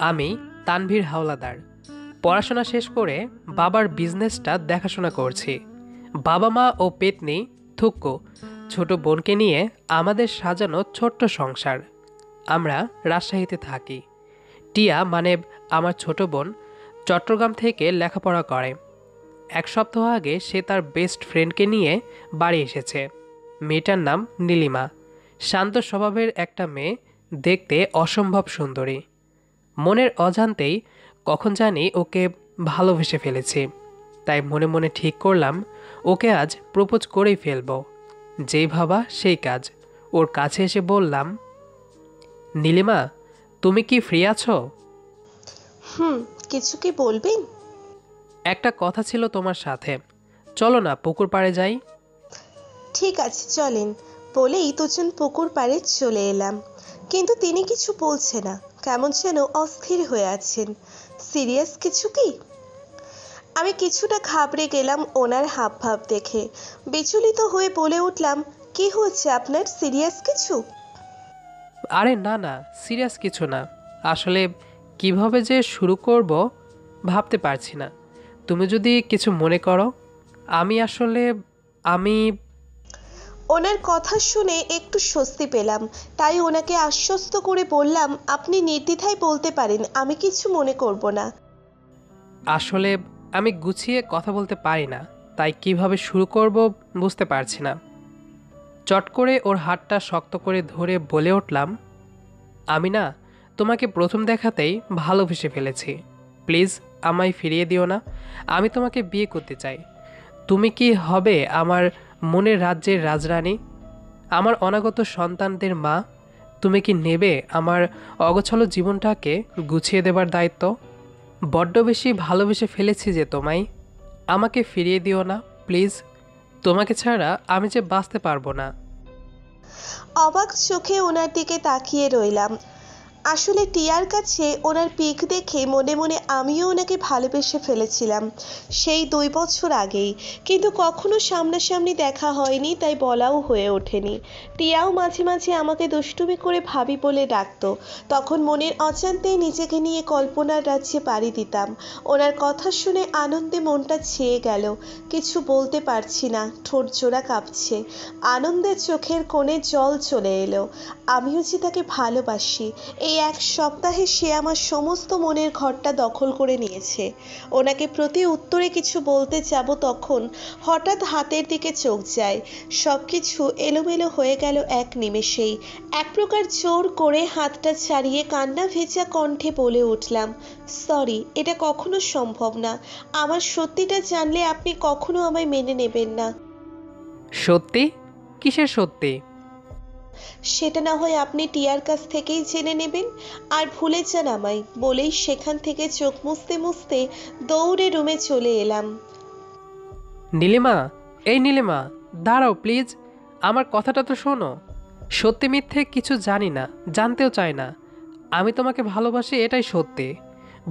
আমি তানভীর হাওলাদার। পড়াশোনা শেষ করে বাবার বিজনেসটা দেখাশোনা করছি। বাবা মা ও পেতনি থুক্কু ছোট বোনকে নিয়ে আমাদের সাজানো ছোট্ট সংসার। আমরা রাজশাহীতে থাকি। টিয়া মানে আমার ছোট বোন চট্টগ্রাম থেকে লেখাপড়া করে। এক সপ্তাহ আগে সে তার বেস্ট ফ্রেন্ডকে নিয়ে বাড়ি এসেছে। মেয়েটার নাম নীলিমা। শান্ত স্বভাবের একটা মেয়ে, দেখতে অসম্ভব সুন্দরী। মনের অজান্তেই কখন জানি ওকে ভালোবেসে ফেলেছি। তাই মনে মনে ঠিক করলাম ওকে আজ প্রপোজ করেই ফেলবো। যেই ভাবা সেই কাজ। ওর কাছে এসে বললাম, নীলিমা, তুমি কি ফ্রি আছো? হুম। কিছু কি বলবেন? একটা কথা ছিল তোমার সাথে। চলো না পুকুর পাড়ে যাই। ঠিক আছে চলেন, বলেই দুজন পুকুর পাড়ে চলে এলাম। কিন্তু তিনি কিছু বলছে না, কেমন যেন অস্থির হয়ে আছেন। সিরিয়াস কিছু কি? আমি কিছুটা ঘাবড়ে গেলাম ওনার হাবভাব দেখে। বিচলিত হয়ে বলে উঠলাম, কি হচ্ছে আপনার, সিরিয়াস কিছু? আরে না না, সিরিয়াস কিছু না। আসলে কিভাবে যে শুরু করব ভাবতে পারছি না। তুমি যদি কিছু মনে করো। আমি আসলে আমি ওনার কথা শুনে একটু স্বস্তি পেলাম, তাই ওনাকে আশ্বস্ত করে বললাম, আপনি নির্দ্বিধায় বলতে পারেন, আমি কিছু মনে করব না। আসলে আমি গুছিয়ে কথা বলতে পারি না, তাই কিভাবে শুরু করব বুঝতে পারছি না। চট করে ওর হাতটা শক্ত করে ধরে বলে উঠলাম, আমি না তোমাকে প্রথম দেখাতেই ভালোবেসে ফেলেছি। প্লিজ আমায় ফিরিয়ে দিও না। আমি তোমাকে বিয়ে করতে চাই। তুমি কি হবে আমার মনের রাজ্যের রাজরানী, আমার অনাগত সন্তানদের মা? তুমি কি নেবে আমার অগোছালো জীবনটাকে গুছিয়ে দেবার দায়িত্ব? বড্ড বেশি ভালোবেসে ফেলেছি যে তোমায়। আমাকে ফিরিয়ে দিও না প্লিজ। তোমাকে ছাড়া আমি যে বাঁচতে পারবো না। অবাক চোখে ওনার দিকে তাকিয়ে রইলাম। আসলে টিয়ার কাছে ওনার পিক দেখে মনে মনে আমিও ওনাকে ভালোবেসে ফেলেছিলাম, সেই 2 বছর আগেই। কিন্তু কখনো সামনাসামনি দেখা হয়নি, তাই বলাও হয়ে ওঠেনি। টিয়াও মাঝে মাঝে আমাকে দুষ্টুমি করে ভাবি বলে ডাকতো। তখন মনের অজান্তেই নিজেকে নিয়ে কল্পনার রাজ্যে পাড়ি দিতাম। ওনার কথা শুনে আনন্দে মনটা ছেয়ে গেল। কিছু বলতে পারছি না, ঠোঁট জোড়া কাঁপছে। আনন্দের চোখের কোণে জল চলে এলো। আমিও যে তাকে ভালোবাসি, এই 1 সপ্তাহে সে আমার সমস্ত মনের ঘরটা দখল করে নিয়েছে। ওনাকে প্রতি উত্তরে কিছু বলতে যাব, তখন হঠাৎ হাতের দিকে চোখ যায়। সব কিছু এলোমেলো হয়ে গেল এক নিমেষেই। এক প্রকার জোর করে হাতটা ছাড়িয়ে কান্না ভেজা কণ্ঠে বলে উঠলাম, সরি, এটা কখনো সম্ভব না। আমার সত্যিটা জানলে আপনি কখনো আমায় মেনে নেবেন না। সত্যি? কিসের সত্যি? সেটা না হয় আপনি টিয়ার কাছ থেকেই জেনে নেবেন। আর ভুলে যান আমায়, বলেই সেখান থেকে চোখ মুছতে মুছতে দৌড়ে রুমে চলে এলাম। নীলিমা, এই নীলিমা, দাঁড়াও প্লিজ। আমার কথাটা তো শোনো। সত্যি মিথ্যে কিছু জানি না, জানতেও চাই না। আমি তোমাকে ভালোবাসি, এটাই সত্যি।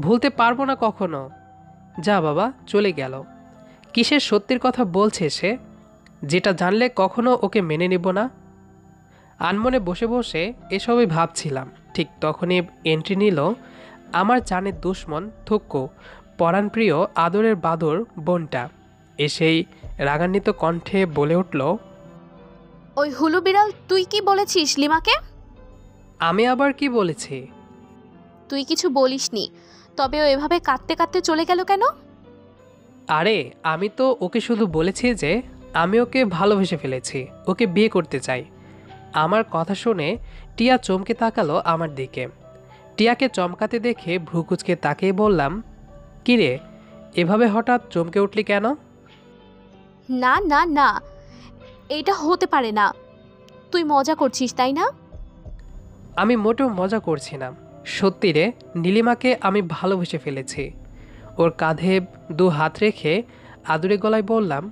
ভুলতে পারবো না কখনো। যা বাবা, চলে গেল। কিসের সত্যির কথা বলছে সে, যেটা জানলে কখনো ওকে মেনে নিব না? আনমনে বসে বসে এসবই ভাবছিলাম, ঠিক তখনই এন্ট্রি নিল আমার জানের দুশ্মন থুক্কু, পরাণপ্রিয় আদরের বাদর বোনটা। এসেই রাগান্বিত কণ্ঠে বলে উঠল, ওই হুলু বিড়াল, তুই কি বলেছিস লিমাকে? আমি আবার কি বলেছি? তুই কিছু বলিসনি, তবে ও এভাবে কাঁদতে কাঁদতে চলে গেল কেন? আরে আমি তো ওকে শুধু বলেছি যে আমি ওকে ভালোবেসে ফেলেছি, ওকে বিয়ে করতে চাই। আমার কথা শুনে টিয়া চমকে তাকালো আমার দিকে। টিয়াকে চমকাতে দেখে ভ্রুকুচকে তাকিয়ে বললাম, কিরে, এভাবে হঠাৎ চমকে উঠলি কেন? না না না, এটা হতে পারে না। তুই মজা করছিস তাই না? আমি মোটেও মজা করছি না। সত্যি রে, নীলিমাকে আমি ভালোবেসে ফেলেছি। ওর কাঁধে 2 হাত রেখে আদুরে গলায় বললাম,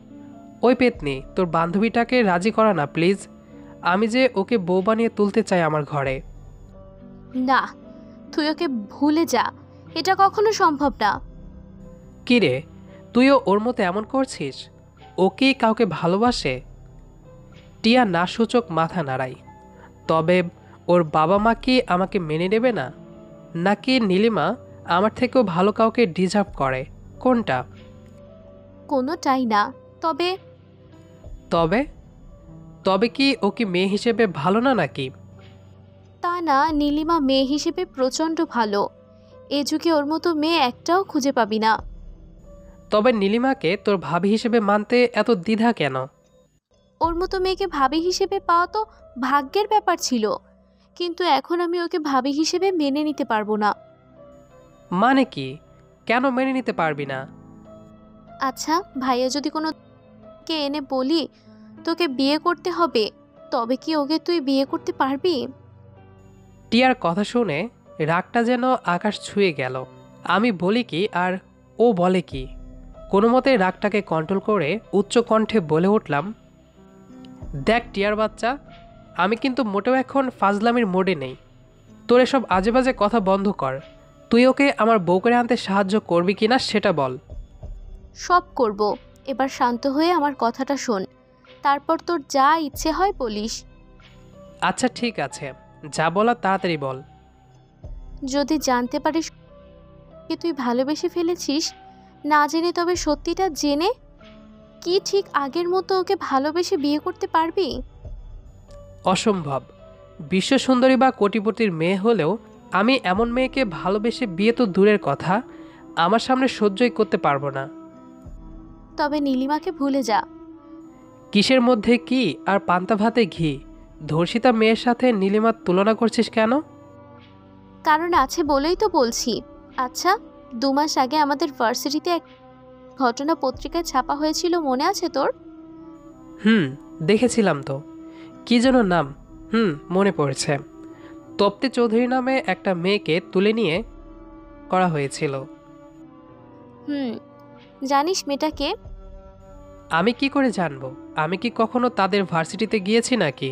ওই পেতনি, তোর বান্ধবীটাকে রাজি করা না প্লিজ। আমি যে ওকে বউ বানিয়ে তুলতে চাই আমার ঘরে। না, তুই ওকে ভুলে যা, এটা কখনো সম্ভব না। কিরে, তুইও ওর মতো এমন করছিস? ও কি কাউকে ভালোবাসে? টিয়া না সূচক মাথা নাড়াই। তবে ওর বাবা মা কি আমাকে মেনে নেবে না? নাকি নীলিমা আমার থেকেও ভালো কাউকে ডিজার্ভ করে? কোনটা? কোনোটাই না। তবে তবে তবে কি ও কি মেয়ে হিসেবে ভালো না নাকি? তা না, নীলিমা মেয়ে হিসেবে প্রচণ্ড ভালো। এ যুগে ওর মতো মেয়ে একটাও খুঁজে পাবি না। তবে নীলিমাকে তোর ভাবি হিসেবে মানতে এত দ্বিধা কেন? ওর মতো মেয়েকে ভাবি হিসেবে পাওয়া তো ভাগ্যের ব্যাপার ছিল, কিন্তু এখন আমি ওকে ভাবি হিসেবে মেনে নিতে পারবো না। মানে কি? কেন মেনে নিতে পারবি না? আচ্ছা, ভাইয়া যদি কোনো কে এনে বলি তোকে বিয়ে করতে হবে, তবে কি ওকে তুই বিয়ে করতে পারবি? টিয়ার কথা শুনে রাগটা যেন আকাশ ছুঁয়ে গেল। আমি বলি কি আর ও বলে কি? কোনো মতে রাগটাকে কন্ট্রোল করে উচ্চ কণ্ঠে বলে উঠলাম, দেখ টিয়ার বাচ্চা, আমি কিন্তু মোটেও এখন ফাজলামির মোডে নেই। তোর এসব আজে বাজে কথা বন্ধ কর। তুই ওকে আমার বউ করে আনতে সাহায্য করবি কিনা সেটা বল। সব করব। এবার শান্ত হয়ে আমার কথাটা শোন, তারপর তোর যা ইচ্ছে হয় বলিস। আচ্ছা ঠিক আছে, যা বলা তাড়াতাড়ি বল। যদি জানতে পারিস কি তুই ভালোবেসে ফেলেছিস, না জেনে তবে সত্যিটা জেনে কি ঠিক আগের মতো ওকে ভালোবেসে বিয়ে করতে পারবি? অসম্ভব। বিশ্ব সুন্দরী বা কোটিপতির মেয়ে হলেও আমি এমন মেয়েকে ভালোবেসে বিয়ে তো দূরের কথা, আমার সামনে সহ্যই করতে পারবো না। তবে নীলিমাকে ভুলে যা। কিসের মধ্যে কি আর পান্তা ভাতে ঘি? ধর্ষিতা মেয়ের সাথে নীলিমার তুলনা করছিস কেন? কারণ আছে বলেই তো বলছি। আচ্ছা, 2 মাস আগে আমাদের ভার্সিটিতে এক ঘটনা পত্রিকায় ছাপা হয়েছিল, মনে আছে তোর? দেখেছিলাম তো। কি যেন নাম? মনে পড়েছে। তপ্তি চৌধুরী নামে একটা মেয়েকে তুলে নিয়ে করা হয়েছিল। হুম, জানিস মেয়েটাকে? আমি কি করে জানবো? আমি কি কখনো তাদের ভার্সিটিতে গিয়েছি নাকি?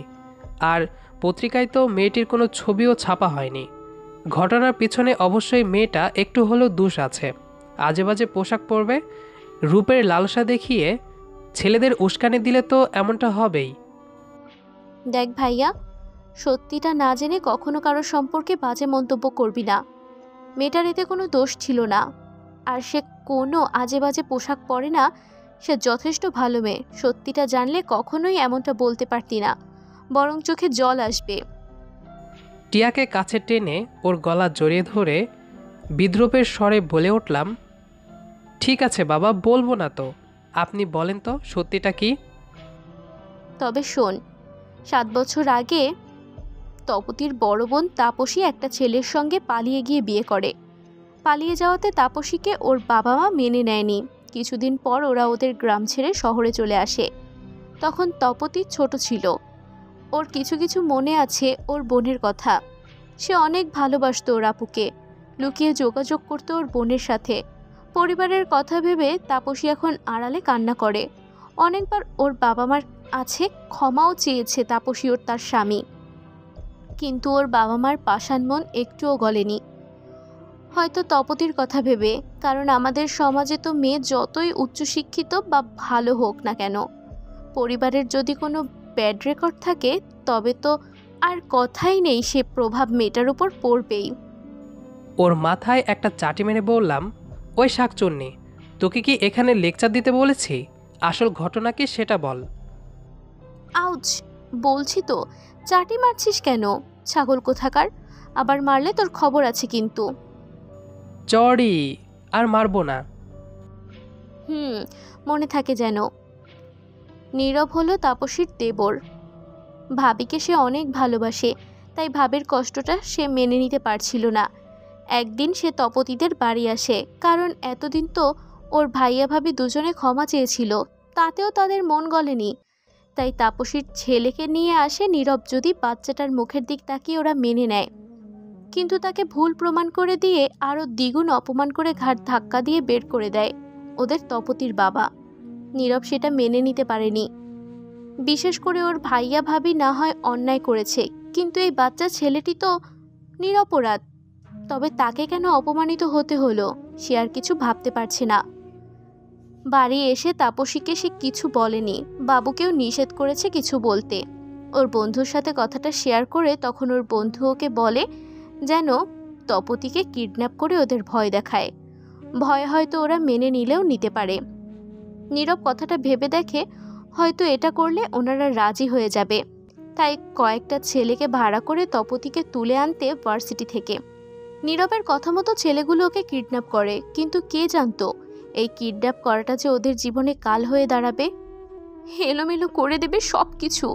আর পত্রিকায় তো মেয়েটির কোনো ছবিও ছাপা হয়নি। ঘটনার পিছনে অবশ্যই মেয়েটা একটু হলেও দোষ আছে। আজে বাজে পোশাক পরবে, রূপের লালসা দেখিয়ে ছেলেদের উস্কানি দিলে তো এমনটা হবেই। দেখ ভাইয়া, সত্যিটা না জেনে কখনো কারোর সম্পর্কে বাজে মন্তব্য করবি না। মেয়েটার এতে কোনো দোষ ছিল না, আর সে কোনো আজে বাজে পোশাক পরে না। সে যথেষ্ট ভালো মেয়ে। সত্যিটা জানলে কখনোই এমনটা বলতে পারতি না, বরং চোখে জল আসবে। টিয়াকে কাছে টেনে ওর গলা জড়িয়ে ধরে বিদ্রূপের স্বরে বলে উঠলাম, ঠিক আছে বাবা, বলবো না তো। আপনি বলেন তো সত্যিটা কি? তবে শোন, 7 বছর আগে তপতির বড় বোন তাপসী একটা ছেলের সঙ্গে পালিয়ে গিয়ে বিয়ে করে। পালিয়ে যাওয়াতে তাপসীকে ওর বাবা মা মেনে নেয়নি। কিছুদিন পর ওরা ওদের গ্রাম ছেড়ে শহরে চলে আসে। তখন তপতি ছোট ছিল। ওর কিছু কিছু মনে আছে ওর বোনের কথা। সে অনেক ভালোবাসতো ওর আপুকে, লুকিয়ে যোগাযোগ করতো ওর বোনের সাথে। পরিবারের কথা ভেবে তাপসী এখন আড়ালে কান্না করে। অনেকবার ওর বাবা মার আছে ক্ষমাও চেয়েছে তাপসী ওর তার স্বামী, কিন্তু ওর বাবা মার পাষাণ মন একটুও গলেনি। হয়তো তপতির কথা ভেবে, কারণ আমাদের সমাজে তো মেয়ে যতই উচ্চশিক্ষিত বা ভালো হোক না কেন, পরিবারের যদি কোনো ব্যাড রেকর্ড থাকে তবে তো আর কথাই নেই, সে প্রভাব মেয়েটার উপর পড়বেই। ওর মাথায় একটা চাটি মেরে বললাম, ওই শাকচুন্নি, তোকে কি এখানে লেকচার দিতে বলেছি? আসল ঘটনা কি সেটা বল। আউচ! বলছি তো, চাটি মারছিস কেন ছাগল কোথাকার? আবার মারলে তোর খবর আছে কিন্তু। চড়ি, আর মারবো না। মনে থাকে যেন। নীরব হলো তাপসীর দেবর। ভাবিকে সে অনেক ভালোবাসে, তাই ভাবের কষ্টটা সে মেনে নিতে পারছিল না। একদিন সে তপতিদের বাড়ি আসে, কারণ এতদিন তো ওর ভাইয়া ভাবি দুজনে ক্ষমা চেয়েছিল, তাতেও তাদের মন গলেনি। তাই তাপসীর ছেলেকে নিয়ে আসে নীরব, যদি বাচ্চাটার মুখের দিক তাকিয়ে ওরা মেনে নেয়। কিন্তু তাকে ভুল প্রমাণ করে দিয়ে আরও দ্বিগুণ অপমান করে ঘাট ধাক্কা দিয়ে বের করে দেয় ওদের তপতির বাবা। নীরব সেটা মেনে নিতে পারেনি। বিশেষ করে ওর ভাইয়া ভাবি না হয় অন্যায় করেছে, কিন্তু এই বাচ্চা ছেলেটি তো নিরপরাধ। তবে তাকে কেন অপমানিত হতে হলো সে আর কিছু ভাবতে পারছে না। বাড়ি এসে তাপসীকে সে কিছু বলেনি, বাবুকেও নিষেধ করেছে কিছু বলতে। ওর বন্ধুর সাথে কথাটা শেয়ার করে তখন ওর বন্ধু ওকে বলে যেন তপতিকে কিডন্যাপ করে ওদের ভয় দেখায়। ভয় হয়তো ওরা মেনে নিলেও নিতে পারে। নীরব কথাটা ভেবে দেখে হয়তো এটা করলে ওনারা রাজি হয়ে যাবে, তাই কয়েকটা ছেলেকে ভাড়া করে তপতিকে তুলে আনতে ভার্সিটি থেকে। নীরবের কথা মতো ছেলেগুলো ওকে কিডন্যাপ করে, কিন্তু কে জানতো এই কিডন্যাপ করাটা যে ওদের জীবনে কাল হয়ে দাঁড়াবে, এলোমেলো করে দেবে সব কিছু,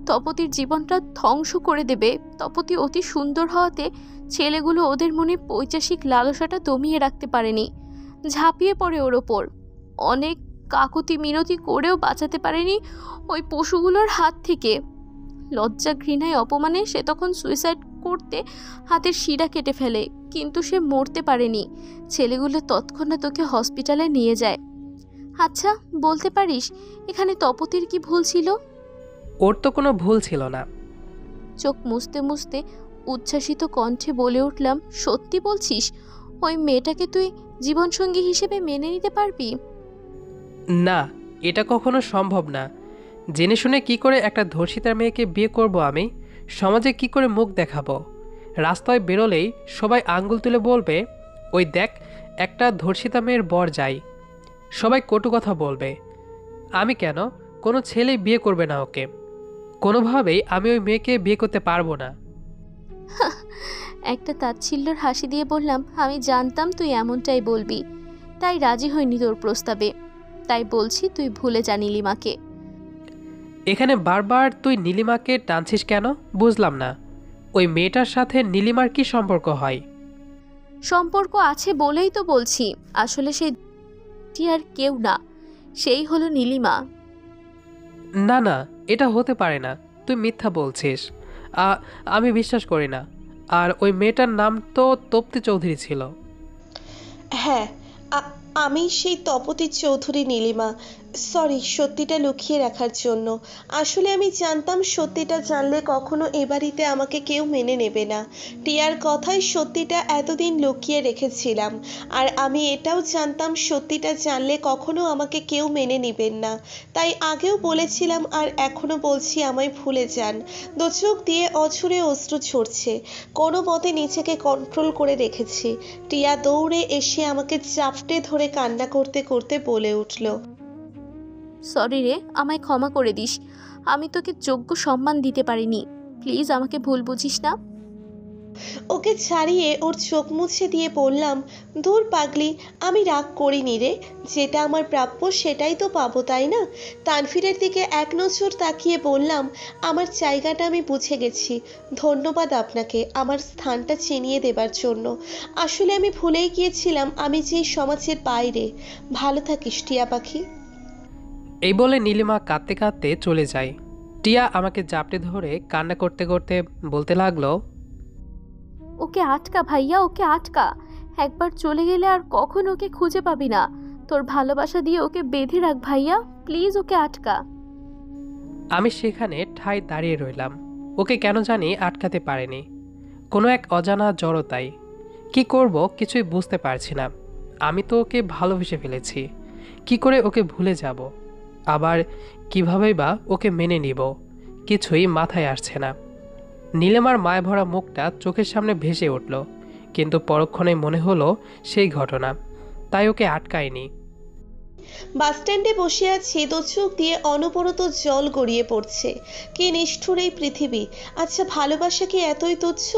তপতির জীবনটা ধ্বংস করে দেবে। তপতি অতি সুন্দর হওয়াতে ছেলেগুলো ওদের মনে পৈশাসিক লালসাটা দমিয়ে রাখতে পারেনি, ঝাঁপিয়ে পড়ে ওর ওপর। অনেক কাকুতি মিনতি করেও বাঁচাতে পারেনি ওই পশুগুলোর হাত থেকে। লজ্জা ঘৃণায় অপমানে সে তখন সুইসাইড করতে হাতের শিরা কেটে ফেলে, কিন্তু সে মরতে পারেনি। ছেলেগুলো তৎক্ষণাৎ তোকে হসপিটালে নিয়ে যায়। আচ্ছা, বলতে পারিস এখানে তপতির কি ভুল ছিল? ওর তো কোনো ভুল ছিল না। চোখ মুছতে মুছতে উচ্ছ্বাসিত কণ্ঠে বলে উঠলাম, সত্যি বলছিস? ওই মেয়েটাকে তুই জীবনসঙ্গী হিসেবে মেনে নিতে পারবি? না, এটা কখনো সম্ভব না। জেনে শুনে কি করে একটা ধর্ষিতার মেয়েকে বিয়ে করব আমি? সমাজে কি করে মুখ দেখাবো? রাস্তায় বেরোলেই সবাই আঙ্গুল তুলে বলবে, ওই দেখ একটা ধর্ষিতা মেয়ের বর যায়। সবাই কটু কথা বলবে। আমি কেন? কোনো ছেলেই বিয়ে করবে না ওকে। কোনোভাবেই আমি ওই মেয়েকে বিয়ে করতে পারবো না। একটা তাচ্ছিল্যর হাসি দিয়ে বললাম, আমি জানতাম তুই এমনটাই বলবি, তাই রাজি হয়নি তোর প্রস্তাবে। তাই বলছি তুই ভুলে যা নীলিমাকে। এখানে বারবার তুই নীলিমাকে টানছিস কেন বুঝলাম না। ওই মেয়েটার সাথে নীলিমার কি সম্পর্ক হয়? সম্পর্ক আছে বলেই তো বলছি, আসলে সেই আর কেউ না, সেই হলো নীলিমা। না না, এটা হতে পারে না। তুই মিথ্যা বলছিস। আমি বিশ্বাস করি না। আর ওই মেয়েটার নাম তো তপ্তি চৌধুরী ছিল। হ্যাঁ, আমি সেই তপতি চৌধুরী নীলিমা। সরি সত্যিটা লুকিয়ে রাখার জন্য। আসলে আমি জানতাম সত্যিটা জানলে কখনো এ বাড়িতে আমাকে কেউ মেনে নেবে না। টিয়ার কথায় সত্যিটা এতদিন লুকিয়ে রেখেছিলাম। আর আমি এটাও জানতাম সত্যিটা জানলে কখনো আমাকে কেউ মেনে নেবেন না। তাই আগেও বলেছিলাম আর এখনো বলছি, আমায় ভুলে যান। দু চোখ দিয়ে অঝরে অশ্রু ঝরছে। কোনো মতে নিজেকে কন্ট্রোল করে রেখেছি। টিয়া দৌড়ে এসে আমাকে চাপটে ধরে কান্না করতে করতে বলে উঠল, সরি রে, আমায় ক্ষমা করে দিস। আমি তোকে যোগ্য সম্মান দিতে পারিনি, প্লিজ আমাকে ভুল বুঝিস না। ওকে ছাড়িয়ে ওর চোখ মুছে দিয়ে বললাম, দূর পাগলি, আমি রাগ করিনি রে। যেটা আমার প্রাপ্য সেটাই তো পাবো, তাই না? তানফিরের দিকে এক নজর তাকিয়ে বললাম, আমার জায়গাটা আমি বুঝে গেছি। ধন্যবাদ আপনাকে আমার স্থানটা চিনিয়ে দেবার জন্য। আসলে আমি ভুলেই গিয়েছিলাম আমি যে সমাজের বাইরে। ভালো থাকিস টিয়া পাখি। এই বলে নীলিমা কাঁদতে কাঁদতে চলে যায়। টিয়া আমাকে জাপটে ধরে কান্না করতে করতে বলতে লাগলো, ওকে আটকা ভাইয়া, ওকে আটকা। একবার চলে গেলে আর কখন ওকে খুঁজে পাবি না। তোর ভালোবাসা দিয়ে ওকে বেঁধে রাখ ভাইয়া, প্লিজ ওকে আটকা। আমি সেখানে ঠাই দাঁড়িয়ে রইলাম। ওকে কেন জানি আটকাতে পারেনি। কোনো এক অজানা জড়তাই। কি করব কিছুই বুঝতে পারছি না। আমি তো ওকে ভালোবেসে ফেলেছি। কি করে ওকে ভুলে যাব? আবার কিভাবেই বা ওকে মেনে নিব? কিছুই মাথায় আসছে না। নীলিমার মায় ভরা মুখটা চোখের সামনে ভেসে উঠল, কিন্তু পরক্ষণে মনে হলো সেই ঘটনা, তাই ওকে আটকায়নি। বাসস্ট্যান্ডে বসে আছি, দু চোখ দিয়ে অনবরত জল গড়িয়ে পড়ছে। কি নিষ্ঠুর এই পৃথিবী! আচ্ছা, ভালোবাসা কি এতই তুচ্ছ?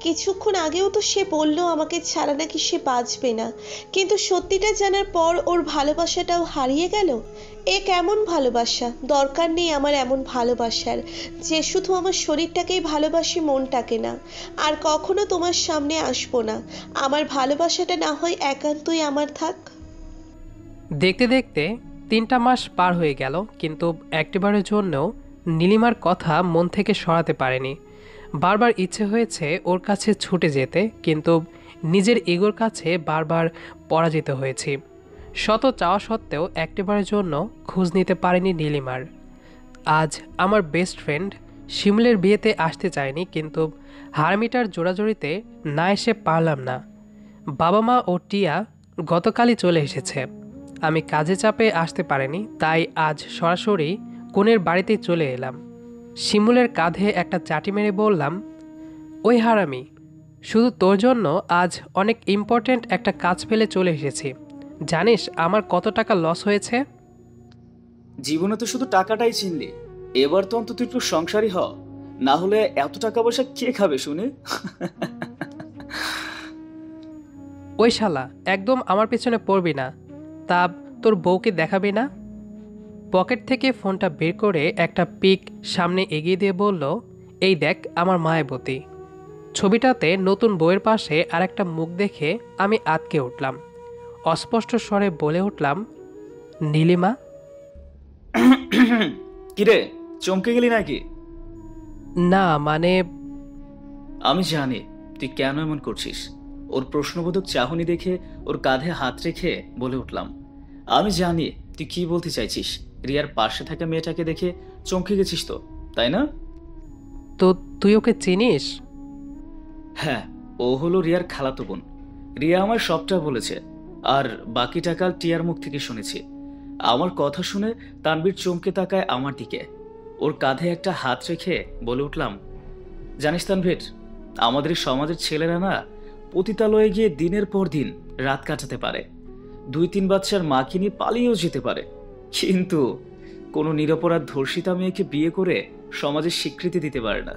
কিছুক্ষণ আগেও তো সে বলল আমাকে ছাড়া নাকি সে বাঁচবে না, কিন্তু সত্যিটা জানার পর ওর ভালোবাসাটাও হারিয়ে গেল। এ কেমন ভালোবাসা? দরকার নেই আমার এমন ভালোবাসার, যে শুধু আমার শরীরটাকেই ভালোবাসি, মনটাকে না। আর কখনো তোমার সামনে আসবো না। আমার ভালোবাসাটা না হয় একান্তই আমার থাক। দেখতে দেখতে 3টা মাস পার হয়ে গেল, কিন্তু একটিবারের জন্যও নীলিমার কথা মন থেকে সরাতে পারেনি। বারবার ইচ্ছে হয়েছে ওর কাছে ছুটে যেতে, কিন্তু নিজের ইগোর কাছে বারবার পরাজিত হয়েছি। শত চাওয়া সত্ত্বেও একটিবারের জন্য খোঁজ নিতে পারেনি নীলিমার। আজ আমার বেস্ট ফ্রেন্ড শিমুলের বিয়েতে আসতে চায়নি, কিন্তু হারমিটার জোড়াজড়িতে না এসে পারলাম না। বাবা মা ও টিয়া গতকালই চলে এসেছে। আমি কাজে চাপে আসতে পারিনি, তাই আজ সরাসরি কনের বাড়িতেই চলে এলাম। শিমুলের কাঁধে একটা চাটি মেরে বললাম, ওই হারামি, শুধু তোর জন্য আজ অনেক ইম্পর্ট্যান্ট একটা কাজ ফেলে চলে এসেছি। জানিস আমার কত টাকা লস হয়েছে? জীবনে তো শুধু টাকাটাই চিনলি, এবার তো অন্তত একটু সংসারী হ, না হলে এত টাকা পয়সা কে খাবে শুনে? ওই শালা, একদম আমার পেছনে পড়বি না। তা তোর বউকে দেখাবি না? পকেট থেকে ফোনটা বের করে একটা পিক সামনে এগিয়ে দিয়ে বলল, এই দেখ আমার মায়াবতী। ছবিটাতে নতুন বউয়ের পাশে আর একটা মুখ দেখে আমি আঁতকে উঠলাম। অস্পষ্ট স্বরে বলে উঠলাম, নীলিমা। কিরে, চমকে গেলি নাকি? না মানে আমি জানি তুই কেন এমন করছিস। ওর প্রশ্নবোধক চাহনি দেখে ওর কাঁধে হাত রেখে বলে উঠলাম, আমি জানি তুই কি বলতে চাইছিস। রিয়ার পাশে থাকা মেয়েটাকে দেখে চমকে গেছিস তো, তাই না? তো তুই ওকে চিনিস? হ্যাঁ, ও হলো রিয়ার খালাতো বোন। রিয়া আমার সবটা বলেছে, আর বাকিটা কাল টিয়ার মুখ থেকে শুনেছি। আমার কথা শুনে তানবীর চমকে তাকায় আমার দিকে। ওর কাঁধে একটা হাত রেখে বলে উঠলাম, জানিস তানভীর, আমাদের সমাজের ছেলেরা না পতিতালয়ে গিয়ে দিনের পর দিন রাত কাটাতে পারে, 2-3 বাচ্চার মাকে নিয়ে পালিয়েও যেতে পারে, কিন্তু কোনো নিরপরাধ ধর্ষিতা মেয়েকে বিয়ে করে সমাজের স্বীকৃতি দিতে পারে না।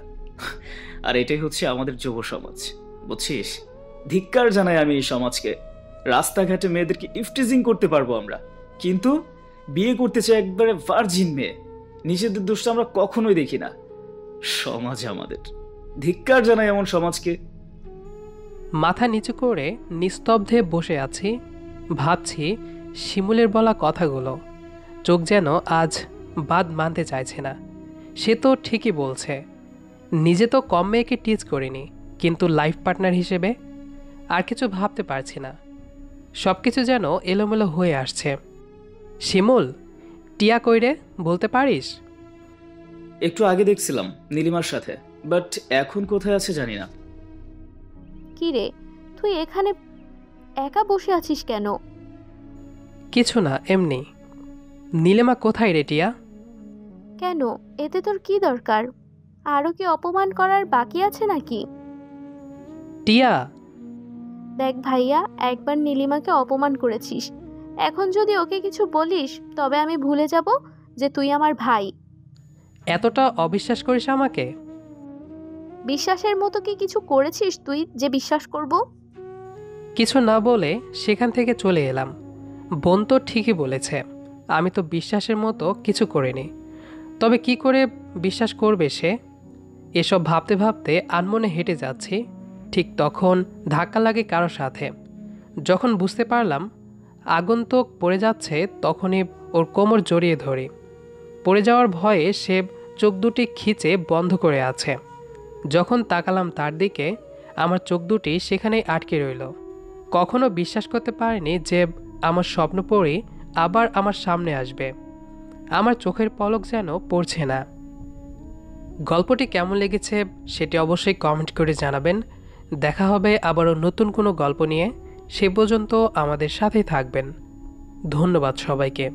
আর এটাই হচ্ছে আমাদের যুব সমাজ, বুঝছিস? ধিক্কার জানাই আমি এই সমাজকে। রাস্তাঘাটে মেয়েদেরকে ইফটিজিং করতে পারবো আমরা, কিন্তু বিয়ে করতে চাই একবারে ভার্জিন মেয়ে। নিজেদের দোষটা আমরা কখনোই দেখি না। সমাজ আমাদের, ধিক্কার জানাই এমন সমাজকে। মাথা নিচু করে নিস্তব্ধে বসে আছি, ভাবছি শিমুলের বলা কথাগুলো। চোখ যেন আজ বাদ মানতে চাইছে না। সে তো ঠিকই বলছে, নিজে তো কম মেয়েকে টিচ করিনি, কিন্তু লাইফ পার্টনার হিসেবে আর কিছু ভাবতে পারছি না। সব কিছু যেন এলোমেলো হয়ে আসছে। শিমুল, টিয়া কইরে বলতে পারিস? একটু আগে দেখছিলাম নীলিমার সাথে, বাট এখন কোথায় আছে জানি না। কি রে, তুই এখানে একা বসে আছিস কেন? কিছু না, এমনি। নীলিমা কোথায় রে টিয়া? কেন, এতে তোর কি দরকার? আরও কি অপমান করার বাকি আছে নাকি? টিয়া! দেখ ভাইয়া, একবার নীলিমাকে অপমান করেছিস, এখন যদি ওকে কিছু বলিস তবে আমি ভুলে যাব যে তুই আমার ভাই। এতটা অবিশ্বাস করিস আমাকে? বিশ্বাসের মতো কি কিছু করেছিস তুই যে বিশ্বাস করব? কিছু না বলে সেখান থেকে চলে এলাম। বোন তো ঠিকই বলেছে, আমি তো বিশ্বাসের মতো কিছু করিনি। তবে কি করে বিশ্বাস করবে সে? এসব ভাবতে ভাবতে আনমনে হেঁটে যাচ্ছি, ঠিক তখন ধাক্কা লাগে কারো সাথে। যখন বুঝতে পারলাম আগন্তুক পড়ে যাচ্ছে, তখনই ওর কোমর জড়িয়ে ধরি। পড়ে যাওয়ার ভয়ে সে চোখ দুটি খিচে বন্ধ করে আছে। যখন তাকালাম তার দিকে, আমার চোখ দুটি সেখানেই আটকে রইল। কখনো বিশ্বাস করতে পারিনি যে আমার স্বপ্নপরী আবার আমার সামনে আসবে। আমার চোখের পলক যেন পড়ছে না। গল্পটি কেমন লেগেছে সেটি অবশ্যই কমেন্ট করে জানাবেন। দেখা হবে আবারও নতুন কোনো গল্প নিয়ে। সে পর্যন্ত আমাদের সাথেই থাকবেন। ধন্যবাদ সবাইকে।